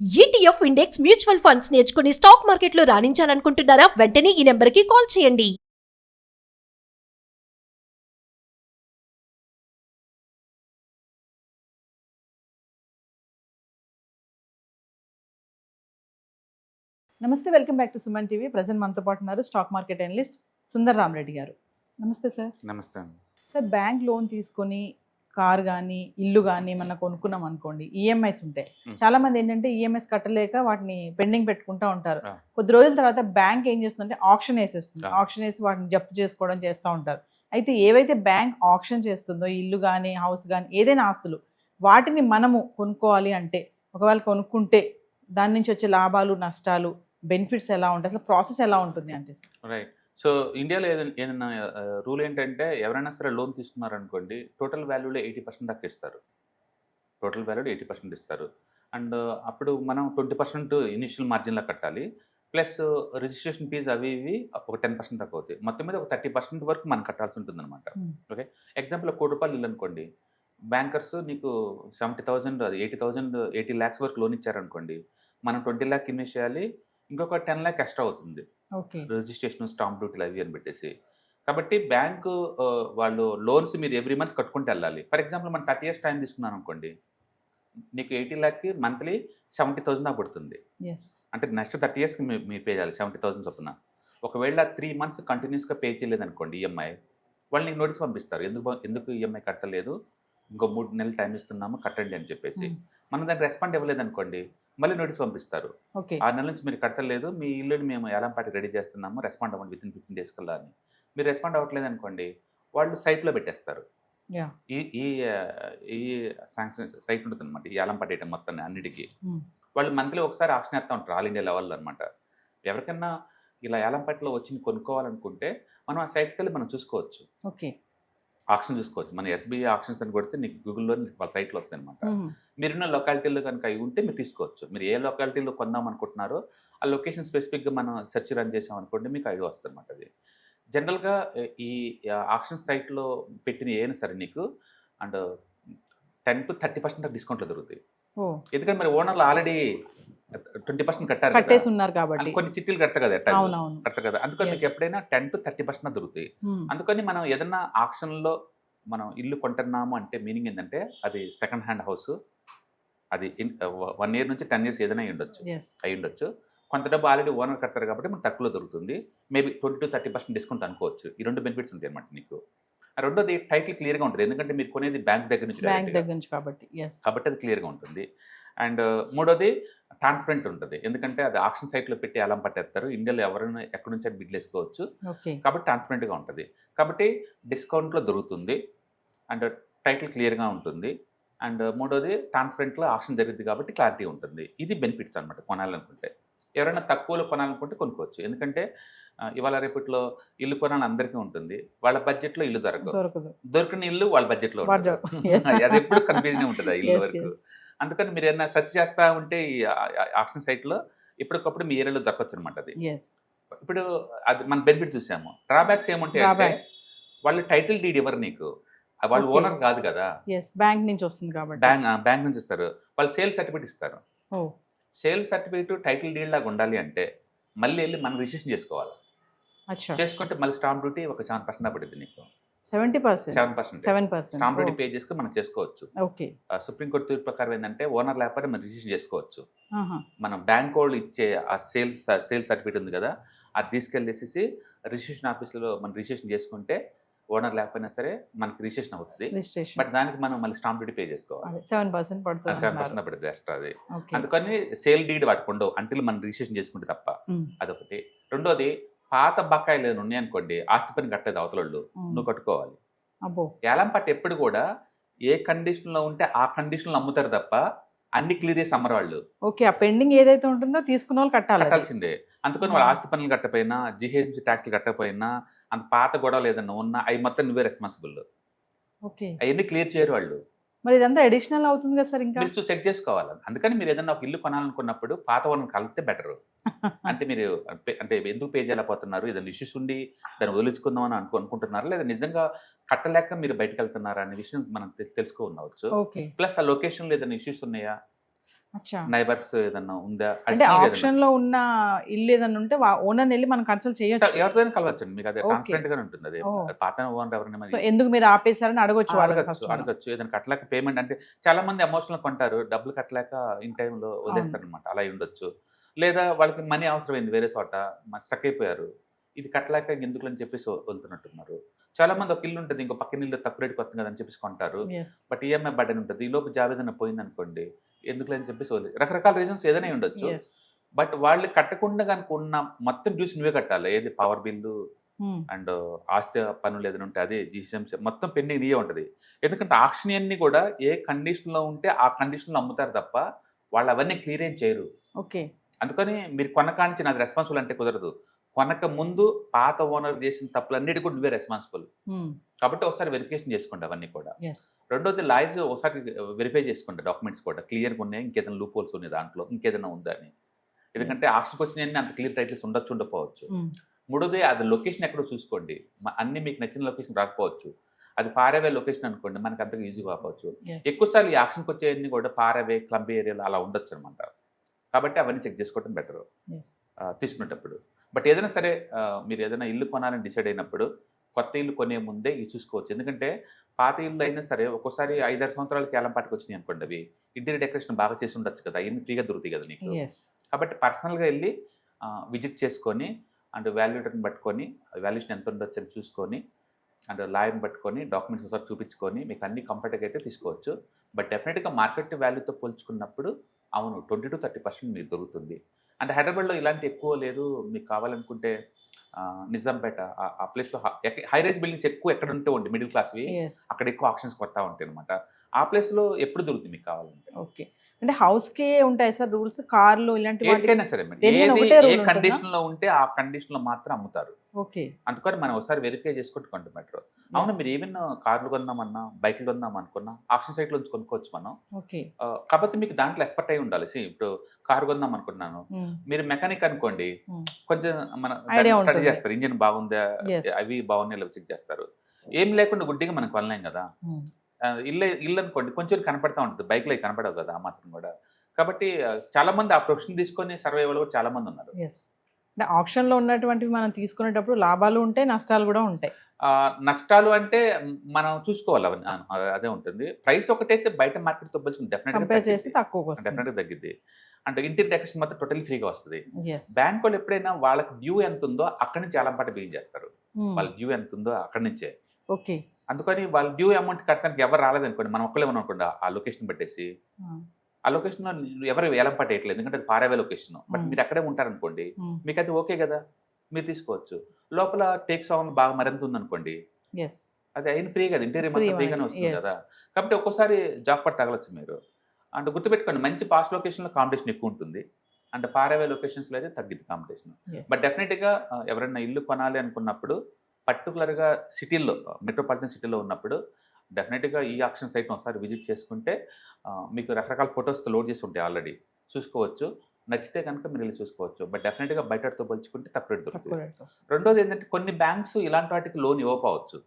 ETF index mutual funds నేర్చుకుని stock మార్కెట్లో రాణించాలనుకుంటున్నారా? వెంటనే ఈ నెంబర్కి కాల్ చేయండి. నమస్తే, welcome back to Suman TV. Present మనతో పాటు ఉన్నారు stock market analyst Sundar Rama Reddy గారు. నమస్తే సార్. నమస్తే అండి. సార్, బ్యాంక్ లోన్ తీసుకొని కార్ కానీ ఇల్లు కానీ మనం కొనుక్కున్నాం అనుకోండి, ఈఎంఐస్ ఉంటాయి. చాలా మంది ఏంటంటే ఈఎంఐస్ కట్టలేక వాటిని పెండింగ్ పెట్టుకుంటూ ఉంటారు. కొద్ది రోజుల తర్వాత బ్యాంక్ ఏం చేస్తుందంటే ఆప్షన్ వేసేస్తుంది. ఆప్షన్ వేసి వాటిని జప్తు చేసుకోవడం చేస్తూ ఉంటారు. అయితే ఏవైతే బ్యాంక్ ఆప్షన్ చేస్తుందో ఇల్లు కానీ హౌస్ కానీ ఏదైనా ఆస్తులు, వాటిని మనము కొనుక్కోవాలి అంటే, ఒకవేళ కొనుక్కుంటే దాని నుంచి వచ్చే లాభాలు నష్టాలు బెనిఫిట్స్ ఎలా ఉంటాయి, అసలు ప్రాసెస్ ఎలా ఉంటుంది అంటే? రైట్. సో ఇండియాలో ఏదైనా రూల్ ఏంటంటే, ఎవరైనా సరే లోన్ తీసుకున్నారనుకోండి, టోటల్ వాల్యూలో 80% దాకా ఇస్తారు. టోటల్ వాల్యూలో 80% ఇస్తారు. అండ్ అప్పుడు మనం 20% ఇనిషియల్ మార్జిన్లో కట్టాలి. ప్లస్ రిజిస్ట్రేషన్ ఫీజు అవి ఇవి ఒక 10% దాకా అవుతాయి. మొత్తం మీద ఒక 30% వరకు మనం కట్టాల్సి ఉంటుంది అనమాట. ఓకే, ఎగ్జాంపుల్ ₹1,00,00,000 ఇల్లు అనుకోండి, బ్యాంకర్స్ నీకు 70,000 అది 80 lakhs వరకు లోన్ ఇచ్చారనుకోండి, మనం 20 lakh ఇన్వెస్ట్ చేయాలి, ఇంకొక 10 lakh ఎక్స్ట్రా అవుతుంది. ఓకే, రిజిస్ట్రేషన్, స్టాంప్ డ్యూటీలు అవి అని పెట్టేసి. కాబట్టి బ్యాంకు వాళ్ళు లోన్స్ మీరు ఎవ్రీ మంత్ కట్టుకుంటూ వెళ్ళాలి. ఫర్ ఎగ్జాంపుల్ మనం 30 years టైం తీసుకున్నాను అనుకోండి, నీకు 80 lakh మంత్లీ 70,000 దాకా పడుతుంది. అంటే నెక్స్ట్ 30 yearsకి మీరు పే చేయాలి 70,000 చొప్పున. ఒకవేళ 3 months కంటిన్యూస్గా పే చేయలేదు అనుకోండి ఈఎంఐ, వాళ్ళు నీకు నోటీస్ పంపిస్తారు, ఎందుకు ఈఎంఐ కట్టలేదు, ఇంకో 3 నెలలు టైం ఇస్తున్నాము కట్టండి అని చెప్పేసి. మనం దానికి రెస్పాండ్ ఇవ్వలేదు అనుకోండి, మళ్ళీ నోటీస్ పంపిస్తారు. 6 నెలల నుంచి మీరు కట్టలేదు, మీ ఇల్లుని మేము ఏలంపాటి రెడీ చేస్తున్నాము, రెస్పాండ్ అవ్వండి వితిన్ 15 days కల్లా అని. మీరు రెస్పాండ్ అవ్వట్లేదు అనుకోండి, వాళ్ళు సైట్లో పెట్టేస్తారు. ఈ ఈ ఈ శాంక్షన్ సైట్ ఉంటుంది అనమాట, ఈ ఏలంపాటి ఐటమ్ మొత్తాన్ని అన్నిటికీ. వాళ్ళు మంత్లీ ఒకసారి ఆక్షన్ వేస్తూ ఉంటారు, ఆల్ ఇండియా లెవెల్లో అనమాట. ఎవరికైనా ఇలా ఏలంపాటిలో వచ్చి కొనుక్కోవాలనుకుంటే మనం ఆ సైట్కి వెళ్ళి మనం చూసుకోవచ్చు. ఓకే, ఆప్షన్ చూసుకోవచ్చు. మన ఎస్బీఐ ఆప్షన్స్ అని కొడితే నీకు గూగుల్లో వాళ్ళ సైట్లో వస్తాయి అనమాట. మీరున్న లొకాలిటీలో కనుక అవి ఉంటే మీరు తీసుకోవచ్చు. మీరు ఏ లొకాలిటీలో కొందాం అనుకుంటున్నారో ఆ లొకేషన్ స్పెసిఫిక్గా మనం సెర్చ్ రన్ చేసాం అనుకోండి, మీకు ఐడియా వస్తుంది అనమాట. అది జనరల్గా ఈ ఆప్షన్ సైట్లో పెట్టిన ఏమైనా సరే నీకు అండ్ 10 to 30% డిస్కౌంట్లో దొరుకుతాయి. ఎందుకంటే మరి ఓనర్లు ఆల్రెడీ 20% కట్టారు కాబట్టి, కొన్ని చిట్టీలు కడతారు కదా, కడతారు కదా, అందుకని మీకు ఎప్పుడైనా 10 to 30% దొరుకుతాయి. అందుకని మనం ఏదన్నా ఆక్షన్లో మనం ఇల్లు కొంటున్నాము అంటే మీనింగ్ ఏంటంటే, అది సెకండ్ హ్యాండ్ హౌస్, అది 1 year నుంచి 10 years ఏదైనా అయి ఉండొచ్చు. కొంత డబ్బు ఆల్రెడీ ఓనర్ కడతారు కాబట్టి మనకు తక్కువలో దొరుకుతుంది. మేబీ 20 to 30% డిస్కౌంట్ అనుకోవచ్చు. ఈ 2 బెనిఫిట్స్ ఉంటాయి అన్నమాట నీకు. రెండోది టైటిల్ క్లియర్గా ఉంటుంది, ఎందుకంటే మీరు కొనేది బ్యాంక్ దగ్గర నుంచి కాబట్టి అది క్లియర్గా ఉంటుంది. అండ్ మూడోది ట్రాన్స్పరెంట్ ఉంటుంది, ఎందుకంటే అది ఆప్షన్ సైట్లో పెట్టి అలం పట్టేస్తారు. ఇండియాలో ఎవరైనా ఎక్కడి నుంచి బిడ్లు వేసుకోవచ్చు కాబట్టి ట్రాన్స్పరెంట్గా ఉంటుంది. కాబట్టి డిస్కౌంట్లో దొరుకుతుంది అండ్ టైటిల్ క్లియర్గా ఉంటుంది. అండ్ మూడోది ట్రాన్స్పరెంట్లో ఆప్షన్ జరిగింది కాబట్టి క్లారిటీ ఉంటుంది. ఇది బెనిఫిట్స్ అనమాట కొనాలనుకుంటే. ఎవరైనా తక్కువలో కొనాలనుకుంటే కొనుక్కోవచ్చు, ఎందుకంటే ఇవాళ రేపట్లో ఇల్లు కొనాలని అందరికీ ఉంటుంది, వాళ్ళ బడ్జెట్లో ఇల్లు దొరికిన ఇల్లు వాళ్ళ బడ్జెట్లో అది ఎప్పుడు కన్ఫ్యూజన్ ఉంటుంది ఆ ఇల్లు వరకు. అందుకని మీరు ఏదైనా సెర్చ్ చేస్తూ ఉంటే ఈ ఆప్షన్ సైట్లో ఎప్పటికప్పుడు మీ ఏరియాలో దొరకచ్చు అనమాట. అది ఇప్పుడు అది మన బెనిఫిట్ చూసాము. డ్రాబ్యాక్స్ ఏముంటాయి అంటే, వాళ్ళు టైటిల్ డీడ్ ఇవ్వరు నీకు, వాళ్ళు ఓనర్ కాదు కదా, బ్యాంక్ నుంచి వస్తుంది కాబట్టి బ్యాంక్ నుంచి ఇస్తారు. వాళ్ళు సేల్ సర్టిఫికేట్ ఇస్తారు. సేల్ సర్టిఫికేట్ టైటిల్ డీడ్ లాగా ఉండాలి అంటే మళ్ళీ వెళ్ళి మనం రిజిస్ట్రేషన్ చేసుకోవాలి. చేసుకుంటే మళ్ళీ స్టాంప్ డ్యూటీ ఒక 7% పడుతుంది నీకు. 7% స్టాంప్ డ్యూటీ పే చేసుకుని మనం చేసుకోవచ్చు. సుప్రీంకోర్టు తీర్పు ప్రకారం ఏంటంటే, ఓనర్ లేకపోతే మనం రిజిస్ట్రేషన్ చేసుకోవచ్చు. మనం బ్యాంక్ వాళ్ళు ఇచ్చే ఆ సేల్ సర్టిఫికేట్ ఉంది కదా, అది తీసుకెళ్ళేసి రిజిస్ట్రేషన్ ఆఫీస్లో మనం రిజిస్ట్రేషన్ చేసుకుంటే ఓనర్ లేకపోయినా సరే మనకి రిజిస్ట్రేషన్ అవుతుంది. బట్ దానికి మనం మళ్ళీ స్టాంప్ డ్యూటీ పే చేసుకోవాలి. 7% పడుతుంది ఎక్స్ట్రా. అది అందుకని సేల్ డీడ్ వాటికి ఉండవు అంటిల్ మనం రిజిస్ట్రేషన్ చేసుకుంటే తప్ప. అదొకటి. రెండోది, పాత బకాయిలు ఏమైనా ఉన్నాయనుకోండి, ఆస్తి పని కట్టలేదు అవతలోళ్ళు, నువ్వు కట్టుకోవాలి. ఏలం పట్టు ఎప్పుడు కూడా ఏ కండిషన్లో ఉంటే ఆ కండిషన్లో అమ్ముతారు తప్ప అన్ని క్లియర్ చేసి అమ్మరు వాళ్ళు. ఓకే, ఆ పెండింగ్ ఏదైతే ఉంటుందో తీసుకున్న వాళ్ళు కట్టాల్సిందే. అందుకని వాళ్ళు ఆస్తి పనులు కట్టపోయినా, జిహెచ్ఎంసీ ట్యాక్స్లు కట్టకపోయినా, అంత పాత గొడవలు ఏదన్నా ఉన్నా అవి మొత్తం నువ్వే రెస్పాన్సిబుల్. అవన్నీ క్లియర్ చేయరు వాళ్ళు. మరి ఇదంతా అడిషనల్ అవుతుంది కదా సార్, ఇంకా మీరు చెక్ చేసుకోవాలి. అందుకని మీరు ఏదన్నా ఒక ఇల్లు కొనాలనుకున్నప్పుడు పాత వాళ్ళని కలిపితే బెటర్. అంటే మీరు అంటే ఎందుకు పే చేయలేకపోతున్నారు, ఏదైనా ఇష్యూస్ ఉండి దాన్ని వదిలించుకుందాం అని అనుకుంటున్నారు, లేదా నిజంగా కట్టలేక మీరు బయటకు వెళ్తున్నారా అనే విషయం మనం తెలుసుకోవచ్చు. ప్లస్ ఆ లొకేషన్లో ఏదైనా ఇష్యూస్ ఉన్నాయా, అచ్చా. నైబర్స్ ఏదన్నా ఉందా, అంటే additional గా ఏదన్నా ఆప్షన్ లో ఉన్న ఇల్లు ఏదైనా ఉంటే ఓనర్ వెళ్ళి మనం కన్సల్ట్ చేయొచ్చు. ఎవరిదైనా కలవచ్చండి, మీకు అదే Okay. ట్రాన్స్పరెంట్ గానే ఉంటుంది. అదే Oh. పాత ఓనర్ ఎవరైనా సో ఎందుకు మీరు ఆపేశారని అడగొచ్చు వాళ్ళని అడగచ్చు first మనం. అడగచ్చు. ఏదైనా కట్టలేక పేమెంట్ అంటే చాలా మంది ఎమోషనల్ కొంటారు, డబ్బులు కట్టలేక ఇన్ టైంలో వదిలేస్తారు అనమాట, అలా అయి ఉండొచ్చు. లేదా వాళ్ళకి మనీ అవసరమైంది వేరే చోట, స్టక్ అయిపోయారు, ఇది కట్టలేక ఎందుకు అని చెప్పేసి వదులుతున్నట్టున్నారు. చాలా మంది ఒక ఇల్లు ఉంటుంది, ఇంకో పక్కన ఇల్లు తక్కువ రేటుకి వస్తుంది కదా అని చెప్పేసి కొంటారు, Yes. బట్ ఈఎంఐ బడ్డన్ ఉంటుంది, ఈ లోపు జాబ్ ఏదైనా పోయింది అనుకోండి, ఎందుకు అని చెప్పేసి రకరకాల రీజన్స్ ఏదైనా ఉండొచ్చు. Yes. బట్ వాళ్ళు కట్టకుండా కనుక ఉన్న మొత్తం డ్యూస్ నువ్వే కట్టాలి, ఏది పవర్ బిల్లు అండ్ ఆస్తి పనులు ఏదైనా ఉంటే అదే జీసీఎంసీ మొత్తం పెండింగ్ నీయే ఉంటుంది. ఎందుకంటే ఆక్షన్ అన్ని కూడా ఏ కండిషన్లో ఉంటే ఆ కండిషన్లో అమ్ముతారు తప్ప వాళ్ళు అవన్నీ క్లియర్ ఏం చేయరు. ఓకే. అందుకని మీరు కొనకాంచి నాది రెస్పాన్సిబుల్ అంటే కుదరదు. కొనక ముందు పాత ఓనర్ చేసిన తప్పులన్నిటి కూడా నువ్వే రెస్పాన్సిబుల్. కాబట్టి ఒకసారి వెరిఫికేషన్ చేసుకోండి అవన్నీ కూడా. రెండోది లాయర్స్ ఒకసారి వెరిఫై చేసుకోండి డాక్యుమెంట్స్ కూడా క్లియర్గా ఉన్నాయి, ఇంకేదైనా లూప్ హోల్స్ ఉన్నాయి దాంట్లో, ఇంకేదైనా ఉందా అని. ఎందుకంటే ఆక్షన్కి వచ్చిన అంత క్లియర్ టైటిల్స్ ఉండకపోవచ్చు. మూడోది అది లొకేషన్ ఎక్కడో చూసుకోండి, అన్ని మీకు నచ్చిన లొకేషన్ రాకపోవచ్చు, అది పారవే లొకేషన్ అనుకోండి, మనకి అంతగా ఈజీ కావచ్చు. ఎక్కువసార్లు ఈ ఆక్షన్కి వచ్చేవన్నీ కూడా పారవే క్లబ్ ఏరియాలో అలా ఉండొచ్చు అనమాట. కాబట్టి అవన్నీ చెక్ చేసుకోవడం బెటర్ తీసుకునేటప్పుడు. బట్ ఏదైనా సరే మీరు ఏదైనా ఇల్లు కొనాలని డిసైడ్ అయినప్పుడు కొత్త ఇల్లు కొనే ముందే ఇవి చూసుకోవచ్చు. ఎందుకంటే పాత ఇల్లు అయినా సరే ఒక్కోసారి 5-6 సంవత్సరాలకి ఏలంపాటికి వచ్చినాయి అనుకోండి, అవి ఇంటీరియర్ డెకరేషన్ బాగా చేసి ఉండొచ్చు కదా, ఇన్ని ఫ్రీగా దొరుకుతాయి కదా నీకు. కాబట్టి పర్సనల్గా వెళ్ళి విజిట్ చేసుకొని అండ్ వాల్యూటర్ని పట్టుకొని వాల్యుయేషన్ ఎంత ఉండొచ్చు అని చూసుకొని అండ్ లాయర్ని పట్టుకొని డాక్యుమెంట్స్ ఒకసారి చూపించుకొని మీకు అన్ని కంఫర్ట్గా అయితే తీసుకోవచ్చు. బట్ డెఫినెట్గా మార్కెట్ వాల్యూతో పోల్చుకున్నప్పుడు అవును 20-30% మీకు దొరుకుతుంది. అంటే హైదరాబాద్లో ఇలాంటి ఎక్కువ లేదు, మీకు కావాలనుకుంటే నిజాంపేట ఆ ప్లేస్లో హై రైజ్ బిల్డింగ్స్ ఎక్కువ ఎక్కడ ఉంటే ఉండి మిడిల్ క్లాస్వి అక్కడ ఎక్కువ ఆప్షన్స్ కొడతా ఉంటాయి అనమాట. ఆ ప్లేస్లో ఎప్పుడు దొరుకుతుంది మీకు కావాలంటే. ఓకే. అంటే హౌస్కే ఉంటాయి సార్ రూల్స్, కార్లు ఇలాంటి ఏదైనా సరే ఏ కండిషన్లో ఉంటే ఆ కండిషన్లో మాత్రం అమ్ముతారు. ఓకే. అందుకని మనం ఒకసారి వెరిఫై చేసుకుంటూ కొంటే బెటర్. అవును, మీరు ఈవెన్ కార్లు కొందామన్నా బైక్లు కొందాం అనుకున్నా ఆప్షన్ సైట్లో నుంచి కొనుక్కోవచ్చు మనం. ఓకే. కాకపోతే మీకు దాంట్లో ఎక్స్పర్ట్ అయి ఉండాలి. ఇప్పుడు కారు కొందాం అనుకున్నాను, మీరు మెకానిక్ అనుకోండి, కొంచెం మన స్టడీ చేస్తారు, ఇంజిన్ బాగుందా, అవి బాగున్నాయి చెక్ చేస్తారు. ఏం లేకుండా గుడ్డిగా మనం కొనలేం కదా. ఇల్లు అనుకోండి కొంచెం కనపడతా ఉంటుంది, బైక్లో కనపడవు కదా ఆ మాత్రం కూడా. కాబట్టి చాలా మంది ఆ ప్రొఫెషన్ తీసుకొని సర్వైవల్ కూడా చాలా మంది ఉన్నారు. అంటే ఆప్షన్లో ఉన్నటువంటివి మనం తీసుకునేటప్పుడు లాభాలు ఉంటాయి, నష్టాలు కూడా ఉంటాయి. నష్టాలు అంటే మనం చూసుకోవాలి, అవన్నీ అదే ఉంటుంది. ప్రైస్ ఒకటైతే బయట మార్కెట్తో పోల్చుకుని డెఫినెట్గా తగ్గిద్ది. అంటే ఇంటీరియర్ డెకరేషన్ మాత్రం టోటలీ ఫ్రీగా వస్తుంది. బ్యాంక్ వాళ్ళు ఎప్పుడైనా వాళ్ళకి డ్యూ ఎంత ఉందో అక్కడి నుంచి ఏలంపాట బిల్ చేస్తారు, వాళ్ళ డ్యూ ఎంత ఉందో అక్కడి నుంచే. ఓకే. అందుకని వాళ్ళు డ్యూ అమౌంట్ కట్టడానికి ఎవరు రాలేదనుకోండి, మనం ఒక్కలేమని అనుకోండి, ఆ లొకేషన్ పెట్టేసి ఆ లొకేషన్లో ఎవరు ఏలంపాట వేయట్లేదు, ఎందుకంటే అది పారావే లొకేషన్. బట్ మీరు అక్కడే ఉంటారనుకోండి, మీకు అది ఓకే కదా, మీరు తీసుకోవచ్చు. లోపల టేక్స్ అవన్నీ బాగా మరింత ఉందనుకోండి, అది అయిన ఫ్రీ కదా, ఇంటీరియర్ మొత్తం ఫ్రీగానే వస్తుంది కదా. కాబట్టి ఒక్కోసారి జాబ్ పడి తగలచ్చు మీరు. అంటే గుర్తుపెట్టుకోండి, మంచి పాస్ట్ లొకేషన్లో కాంపిటీషన్ ఎక్కువ ఉంటుంది, అంటే పారావే లొకేషన్స్లో అయితే తగ్గిద్ది కాంపిటీషన్. బట్ డెఫినెట్గా ఎవరైనా ఇల్లు కొనాలి అనుకున్నప్పుడు పర్టికులర్గా సిటీల్లో మెట్రోపాలిటన్ సిటీలో ఉన్నప్పుడు డెఫినెట్గా ఈ ఆప్షన్ సైట్ని ఒకసారి విజిట్ చేసుకుంటే మీకు రకరకాల ఫొటోస్తో లోడ్ చేసి ఉంటాయి, ఆల్రెడీ చూసుకోవచ్చు. నచ్చితే కనుక మీరు వెళ్ళి చూసుకోవచ్చు. బట్ డెఫినెట్గా బయటతో పోల్చుకుంటే తక్కువ రేట్ దొరుకుతుంది. రెండోది ఏంటంటే కొన్ని బ్యాంక్స్ ఇలాంటి వాటికి లోన్ ఇవ్వకపోవచ్చు,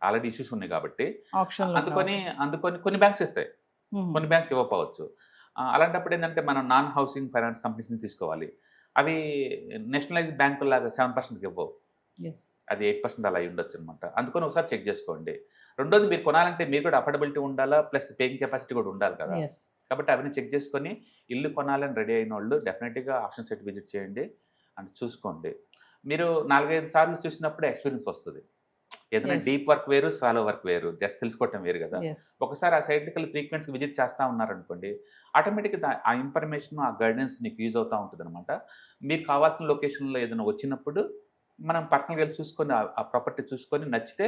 ఆల్రెడీ ఇష్యూస్ ఉన్నాయి కాబట్టి. అందుకొని కొన్ని బ్యాంక్స్ ఇస్తాయి, కొన్ని బ్యాంక్స్ ఇవ్వకపోవచ్చు. అలాంటప్పుడు ఏంటంటే మనం నాన్ హౌసింగ్ ఫైనాన్స్ కంపెనీస్ని తీసుకోవాలి. అవి నేషనలైజ్ బ్యాంకు లాగా 7% ఇవ్వవు, అది 8% అలా ఉండొచ్చు అనమాట. అందుకని ఒకసారి చెక్ చేసుకోండి. రెండోది మీరు కొనాలంటే మీరు కూడా అఫోర్డబిలిటీ ఉండాలా, ప్లస్ పేయింగ్ కెపాసిటీ కూడా ఉండాలి కదా. కాబట్టి అవన్నీ చెక్ చేసుకొని ఇల్లు కొనాలని రెడీ అయిన వాళ్ళు డెఫినెట్గా ఆప్షన్ సైట్ విజిట్ చేయండి అండ్ చూసుకోండి. మీరు 4-5 సార్లు చూసినప్పుడు ఎక్స్పీరియన్స్ వస్తుంది. ఏదైనా డీప్ వర్క్ వేరు, సాలో వర్క్ వేరు, జస్ట్ తెలుసుకోవటం వేరు కదా. ఒకసారి ఆ సైట్కి వెళ్ళి ఫ్రీక్వెన్సీగా విజిట్ చేస్తూ ఉన్నారనుకోండి, ఆటోమేటిక్గా ఆ ఇన్ఫర్మేషన్ ఆ గైడెన్స్ మీకు యూజ్ అవుతూ ఉంటుంది అనమాట. మీరు కావాల్సిన లొకేషన్లో ఏదైనా వచ్చినప్పుడు మనం పర్సనల్గా వెళ్ళి చూసుకొని ఆ ప్రాపర్టీ చూసుకొని నచ్చితే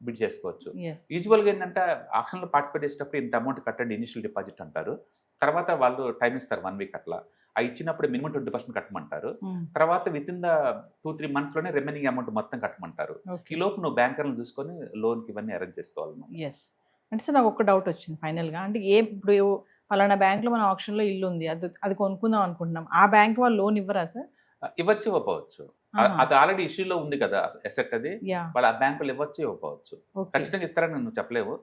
బిడ్ చేసుకోవచ్చు. యూజువల్గా ఏంటంటే ఆక్షన్లో పార్టిసిపేట్ చేసేటప్పుడు ఇంత అమౌంట్ కట్టండి ఇనిషియల్ డిపాజిట్ అంటారు, తర్వాత వాళ్ళు టైం ఇస్తారు 1 వీక్ అట్లా. ఆ ఇచ్చినప్పుడు మినిమం 20% కట్టమంటారు, తర్వాత విత్ ఇన్ ద 2-3 మంత్స్లోనే రిమైనింగ్ అమౌంట్ మొత్తం కట్టమంటారు. ఈ లోపు నువ్వు బ్యాంకర్లను చూసుకొని లోన్కి ఇవన్నీ అరేంజ్ చేసుకోవాలి. అంటే సార్ నాకు ఒక డౌట్ వచ్చింది ఫైనల్గా, అంటే ఇప్పుడు ఫలానా బ్యాంక్లో మన ఆప్షన్లో ఇల్లు ఉంది, అది కొనుక్కుందాం అనుకుంటున్నాం, ఆ బ్యాంక్ వాళ్ళు లోన్ ఇవ్వరా సార్? ఇవ్వచ్చు, ఇవ్వకపోవచ్చు. అది ఆల్రెడీ ఇష్యూలో ఉంది కదా ఎసెట్, అది వాళ్ళు ఆ బ్యాంకులు ఇవ్వచ్చు, ఇవ్వకపోవచ్చు. ఖచ్చితంగా ఇస్తారని నువ్వు చెప్పలేవు.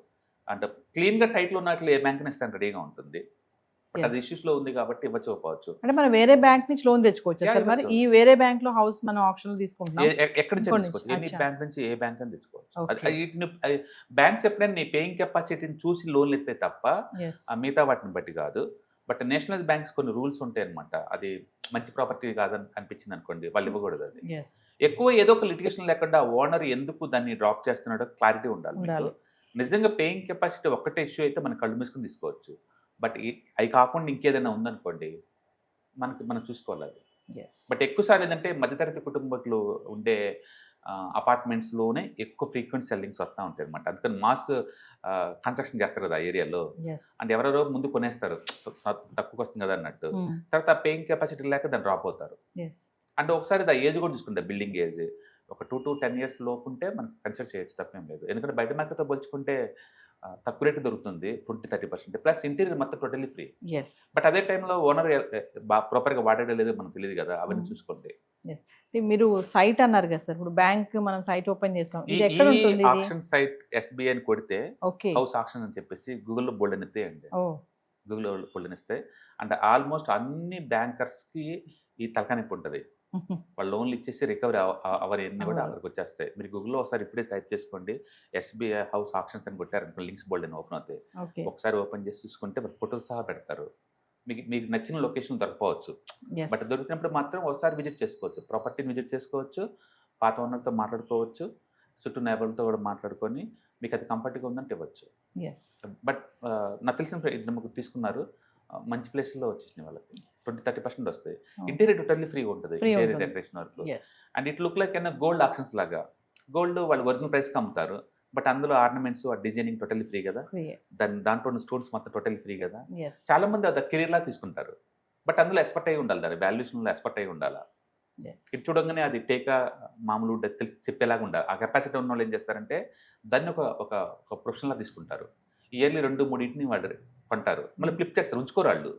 అంటే క్లీన్గా టైటిల్ ఉన్నట్లు ఏ బ్యాంకుని ఇస్తాను రెడీగా ఉంటుంది. బట్ అది ఇష్యూస్ లో ఉంది కాబట్టి ఇవ్వకపోవచ్చు. అంటే మనం వేరే బ్యాంక్ నుంచి లోన్ తెచ్చుకోవచ్చు Yeah, సార్ మరి ఇవ్వచ్చు. ఈ వేరే బ్యాంక్ లో హౌస్ మనం ఆప్షన్ తీసుకుంటున్నాం ఎక్కడి నుంచి ఇంకోటి తీసుకోవచ్చు, నుంచి. ఎనీ అచ్చా. బ్యాంక్ నుంచి ఏ బ్యాంక్ అని తెచ్చుకోవచ్చు. Okay. వీటిని బ్యాంక్స్ ఎప్పుడైనా నీ పేయింగ్ కెపాసిటీని చూసి లోన్లు ఇస్తే తప్ప ఎస్ ఆ మిగతా వాటిని బట్టి కాదు. బట్ నేషనల్ బ్యాంక్స్ కొన్ని రూల్స్ ఉంటాయి అనమాట. అది మంచి ప్రాపర్టీ కాదని అనిపించింది అనుకోండి, వాళ్ళు ఇవ్వకూడదు. అది ఎస్ ఎక్కువ ఏదో ఒక లిటిగేషన్ లేకుండా ఓనర్ ఎందుకు దాన్ని డ్రాప్ చేస్తున్నాడో క్లారిటీ ఉండాలి మీకు. ఉండాలి. నిజంగా పేయింగ్ కెపాసిటీ ఒక్కటే ఇష్యూ అయితే మనం కళ్ళు మూసుకుని తీసుకోవచ్చు. బట్ అవి కాకుండా ఇంకేదైనా ఉందనుకోండి మనం చూసుకోవాలి అది. ఎస్ బట్ ఎక్కువసార్లు ఏంటంటే మధ్యతరగతి కుటుంబాలు ఉండే అపార్ట్మెంట్స్లోనే ఎక్కువ ఫ్రీక్వెంట్ సెల్లింగ్స్ వస్తూ ఉంటాయి అనమాట. అందుకని మాస్ కన్స్ట్రక్షన్ చేస్తారు కదా ఆ ఏరియాలో, ఎస్ అంటే ఎవరెవరో ముందు కొనేస్తారు తక్కువకి వస్తుంది కదా అన్నట్టు. తర్వాత ఆ పేయింగ్ కెపాసిటీ లేక దాన్ని డ్రాప్ అవుతారు. ఎస్ అంటే ఒకసారి ఆ ఏజ్ కూడా చూసుకుంటారు, బిల్డింగ్ ఏజ్ ఒక 2 to 10 years లోపు ఉంటే మనం కన్సిడర్ చేయొచ్చు, తప్పేం లేదు. ఎందుకంటే బయట మార్కెట్తో పోల్చుకుంటే తక్కువ రేటు దొరుకుతుంది, 20-30%. ప్లస్ ఇంటీరియర్ మొత్తం టోటలీ ఫ్రీ. ఎస్ బట్ అదే టైంలో ఓనర్ ప్రాపర్గా వాడేదో లేదో మనకు తెలియదు కదా, అవన్నీ చూసుకోండి. మీరు సైట్ అన్నారు కదా సార్, ఇప్పుడు బ్యాంక్ మనం సైట్ ఓపెన్ చేస్తాం, ఈ ఇది ఎక్కడ ఉంటుంది ఇది? ఆప్షన్ సైట్ ఎస్బీఐ అని కొడితే ఓకే. హౌస్ ఆప్షన్ అని చెప్పేసి గూగుల్లో బోల్డ్ అని అండి. ఓ గూగుల్లో బోల్డ్ అని ఇస్తే అంటే ఆల్మోస్ట్ అన్ని బ్యాంకర్స్కి ఈ తలకానిప్పు ఉంటుంది. వాళ్ళు లోన్లు ఇచ్చేసి రికవరీ అవన్నీ కూడా అవ్వాలి. అక్కడికి వచ్చేస్తాయి. మీరు గూగుల్లో ఒకసారి ఇప్పుడే టైప్ చేసుకోండి, ఎస్బీఐ హౌస్ ఆప్షన్స్ అని కొట్టారనుకో లింక్స్ బోల్డ్ అని ఓపెన్ అవుతాయి. ఓకే. ఒకసారి ఓపెన్ చేసి చూసుకుంటే ఫోటోలు సహా పెడతారు. మీకు నచ్చిన లొకేషన్ దొరకవచ్చు. ఎస్ బట్ దొరికినప్పుడు మాత్రం ఒకసారి విజిట్ చేసుకోవచ్చు, ప్రాపర్టీని విజిట్ చేసుకోవచ్చు, పాత ఓనర్తో మాట్లాడుకోవచ్చు, చుట్టూ నైబర్లతో కూడా మాట్లాడుకొని మీకు అది కంఫర్ట్గా ఉందంటే ఇవ్వచ్చు. ఎస్ బట్ నాకు తెలిసిన ఇద్దరు ముగ్గురు తీసుకున్నారు, మంచి ప్లేస్లో వచ్చేసినాయి వాళ్ళకి. 20-30% వస్తాయి. ఇంటీరియర్ టోటల్లీ ఫ్రీగా ఉంటుంది, Free ఇంటీరియర్ ఉంటుంది. డెకరేషన్ వరకు. Yes and it look like ఏమైనా గోల్డ్ ఆప్షన్స్ లాగా. గోల్డ్ వాళ్ళు ఒరిజినల్ ప్రైస్కి అమ్ముతారు, బట్ అందులో ఆర్నమెంట్స్ ఆ డిజైనింగ్ టోటల్లీ ఫ్రీ కదా, దాంట్లో స్టోన్స్ మొత్తం టోటల్లీ ఫ్రీ కదా. ఎస్ చాలా మంది అది కెరీర్ లా తీసుకుంటారు, బట్ అందులో ఎక్స్పర్ట్ అయి ఉండాలి, దాని వాల్యుయేషన్లో ఎక్స్పర్ట్ అయి ఉండాలి. ఇది చూడంగానే అది టేకా మామూలు చెప్పేలాగా ఉండాలి. ఆ కెపాసిటీ ఉన్న వాళ్ళు ఏం చేస్తారంటే దాన్ని ఒక ప్రొఫెషనల్లా తీసుకుంటారు. ఇయర్లీ 2-3 వాళ్ళు కొంటారు, మళ్ళీ ఫ్లిప్ చేస్తారు, ఉంచుకోరు వాళ్ళు.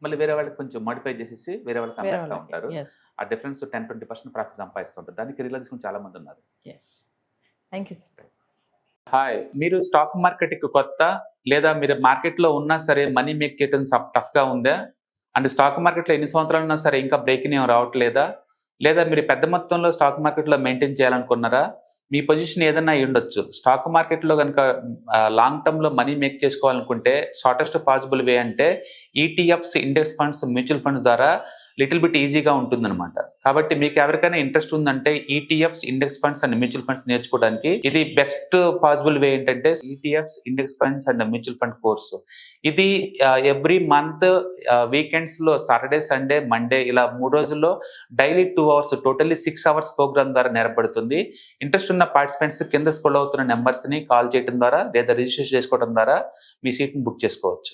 మళ్ళీ వేరే వాళ్ళకి కొంచెం మాడిఫై చేసేసి వేరే వాళ్ళకి అమ్మేస్తూ ఉంటారు. ఆ డిఫరెన్స్ 10-20% ప్రాఫిట్ సంపాదిస్తూ ఉంటారు. దానికి కెరీర్లా తీసుకుని చాలా మంది ఉన్నారు. Yes thank you sir. Hi, మీరు స్టాక్ మార్కెట్కి కొత్త, లేదా మీరు మార్కెట్లో ఉన్నా సరే మనీ మేక్ చేయడం టఫ్గా ఉందా? అంటే స్టాక్ మార్కెట్లో ఎన్ని సంవత్సరాలు ఉన్నా సరే ఇంకా బ్రేకింగ్ ఏం రావట్లేదా? లేదా మీరు పెద్ద మొత్తంలో స్టాక్ మార్కెట్లో మెయింటైన్ చేయాలనుకున్నారా? మీ పొజిషన్ ఏదైనా అయి ఉండొచ్చు. స్టాక్ మార్కెట్లో కనుక లాంగ్ టర్మ్లో మనీ మేక్ చేసుకోవాలనుకుంటే షార్టెస్ట్ పాసిబుల్ వే అంటే ETFs, index funds, mutual funds ద్వారా లిటిల్ బిట్ ఈజీగా ఉంటుందన్నమాట. కాబట్టి మీకు ఎవరికైనా ఇంట్రెస్ట్ ఉందంటే ETFs, index funds and mutual funds నేర్చుకోవడానికి ఇది బెస్ట్ పాసిబుల్ వే ఏంటంటే ETFs, index funds and mutual fund course. ఇది ఎవ్రీ మంత్ వీకెండ్స్ లో సాటర్డే, సండే, మండే ఇలా 3 రోజుల్లో daily 2 hours totally 6 hours programme ద్వారా నేర్పడుతుంది. ఇంట్రెస్ట్ ఉన్న పార్టిసిపెంట్స్ కింద స్క్రోల్ అవుతున్న నెంబర్స్ ని కాల్ చేయడం ద్వారా లేదా రిజిస్టర్ చేసుకోవడం ద్వారా మీ సీట్ ని బుక్ చేసుకోవచ్చు.